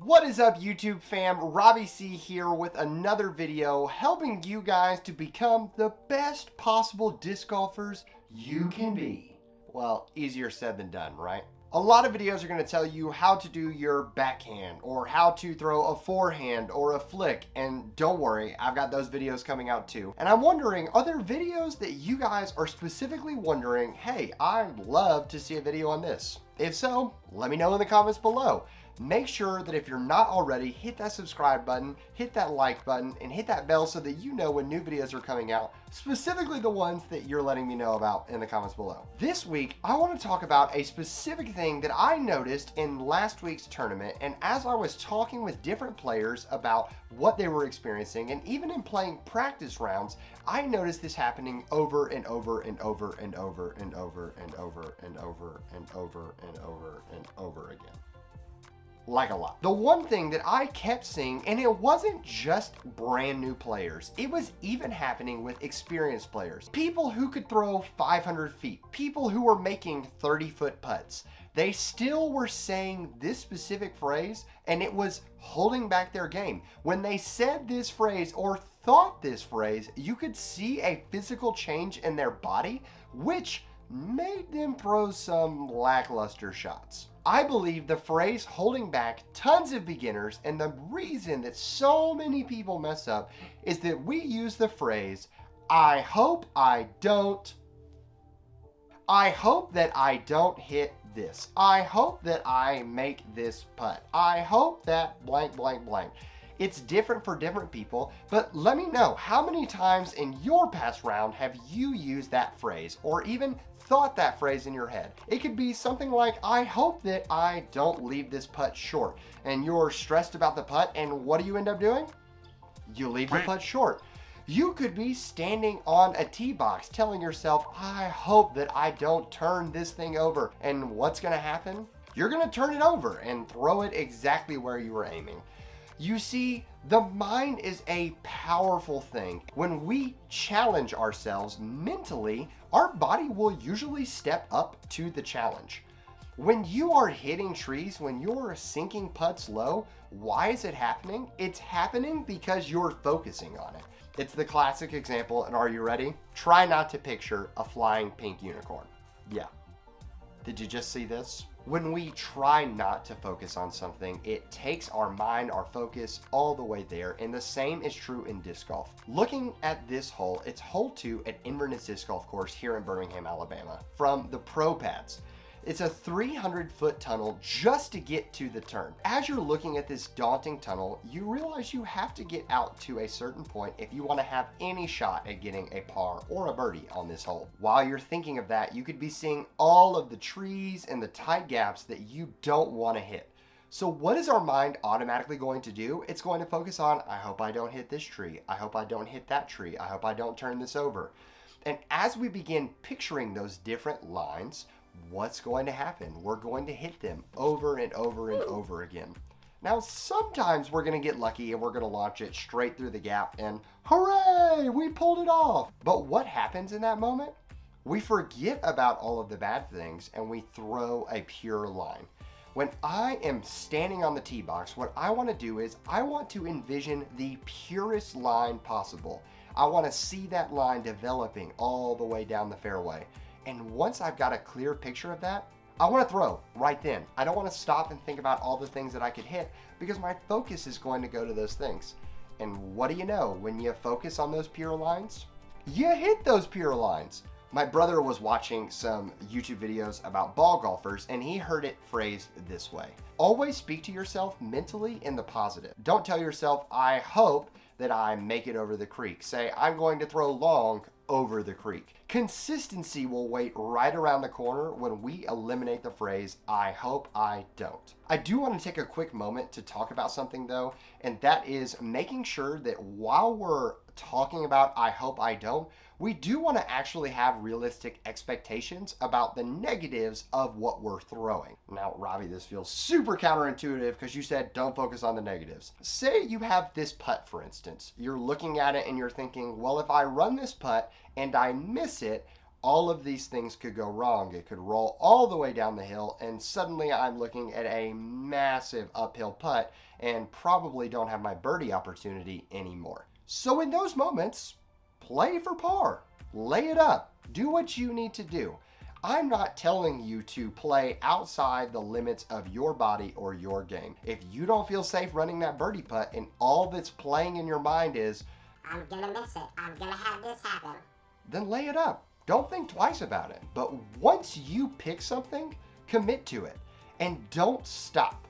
What is up, YouTube fam? Robbie C here with another video helping you guys to become the best possible disc golfers you can be. Well, easier said than done, right? A lot of videos are going to tell you how to do your backhand or how to throw a forehand or a flick, and don't worry, I've got those videos coming out too. And I'm wondering, are there videos that you guys are specifically wondering, hey, I'd love to see a video on this? If so, let me know in the comments below. Make sure that if you're not already, hit that subscribe button, hit that like button, and hit that bell so that you know when new videos are coming out, specifically the ones that you're letting me know about in the comments below. This week, I want to talk about a specific thing that I noticed in last week's tournament, and as I was talking with different players about what they were experiencing, and even in playing practice rounds, I noticed this happening over and over and over and over and over and over and over and over and over and over again. Like a lot. The one thing that I kept seeing, and it wasn't just brand new players, it was even happening with experienced players. People who could throw 500 feet, people who were making 30-foot putts. They still were saying this specific phrase, and it was holding back their game. When they said this phrase or thought this phrase, you could see a physical change in their body, which made them throw some lackluster shots. I believe the phrase holding back tons of beginners, and the reason that so many people mess up is that we use the phrase, I hope that I don't hit this. I hope that I make this putt. I hope that blank, blank, blank. It's different for different people, but let me know, how many times in your past round have you used that phrase or even thought that phrase in your head? It could be something like, I hope that I don't leave this putt short. And you're stressed about the putt, and what do you end up doing? You leave the putt short. You could be standing on a tee box telling yourself, I hope that I don't turn this thing over. And what's gonna happen? You're gonna turn it over and throw it exactly where you were aiming. You see, the mind is a powerful thing. When we challenge ourselves mentally, our body will usually step up to the challenge. When you are hitting trees, when you're sinking putts low, why is it happening? It's happening because you're focusing on it. It's the classic example, and are you ready? Try not to picture a flying pink unicorn. Yeah. Did you just see this? When we try not to focus on something, it takes our mind, our focus all the way there, and the same is true in disc golf. Looking at this hole, it's hole 2 at Inverness Disc Golf Course here in Birmingham, Alabama, from the pro pads. It's a 300-foot tunnel just to get to the turn. As you're looking at this daunting tunnel, you realize you have to get out to a certain point if you want to have any shot at getting a par or a birdie on this hole. While you're thinking of that, you could be seeing all of the trees and the tight gaps that you don't want to hit. So what is our mind automatically going to do? It's going to focus on, I hope I don't hit this tree. I hope I don't hit that tree. I hope I don't turn this over. And as we begin picturing those different lines, what's going to happen? We're going to hit them over and over and over again. Now, sometimes we're going to get lucky and we're going to launch it straight through the gap and hooray, we pulled it off. But what happens in that moment? We forget about all of the bad things and we throw a pure line. When I am standing on the tee box, what I want to do is I want to envision the purest line possible. I want to see that line developing all the way down the fairway. And once I've got a clear picture of that, I want to throw right then. I don't want to stop and think about all the things that I could hit because my focus is going to go to those things. And what do you know? When you focus on those pure lines, you hit those pure lines. My brother was watching some YouTube videos about ball golfers and he heard it phrased this way. Always speak to yourself mentally in the positive. Don't tell yourself, I hope that I make it over the creek. Say, I'm going to throw long over the creek. Consistency will wait right around the corner when we eliminate the phrase, I hope I don't. I do want to take a quick moment to talk about something though, and that is making sure that while we're talking about I hope I don't, we do want to actually have realistic expectations about the negatives of what we're throwing. Now, Robbie, this feels super counterintuitive because you said don't focus on the negatives. Say you have this putt, for instance. You're looking at it and you're thinking, well, if I run this putt and I miss it, all of these things could go wrong. It could roll all the way down the hill, and suddenly I'm looking at a massive uphill putt and probably don't have my birdie opportunity anymore. So in those moments, play for par. Lay it up. Do what you need to do. I'm not telling you to play outside the limits of your body or your game. If you don't feel safe running that birdie putt and all that's playing in your mind is, I'm gonna miss it, I'm gonna have this happen, then lay it up. Don't think twice about it. But once you pick something, commit to it and don't stop.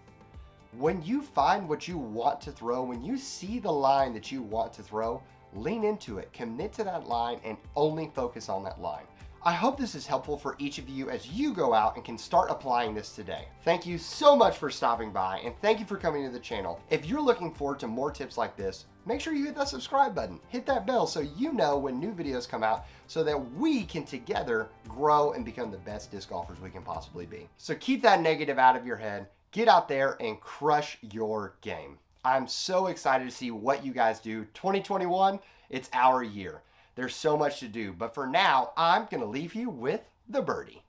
When you find what you want to throw, when you see the line that you want to throw, lean into it, commit to that line, and only focus on that line. I hope this is helpful for each of you as you go out and can start applying this today. Thank you so much for stopping by, and thank you for coming to the channel. If you're looking forward to more tips like this, make sure you hit that subscribe button. Hit that bell so you know when new videos come out so that we can together grow and become the best disc golfers we can possibly be. So keep that negative out of your head. Get out there and crush your game. I'm so excited to see what you guys do. 2021, it's our year. There's so much to do, but for now, I'm gonna leave you with the birdie.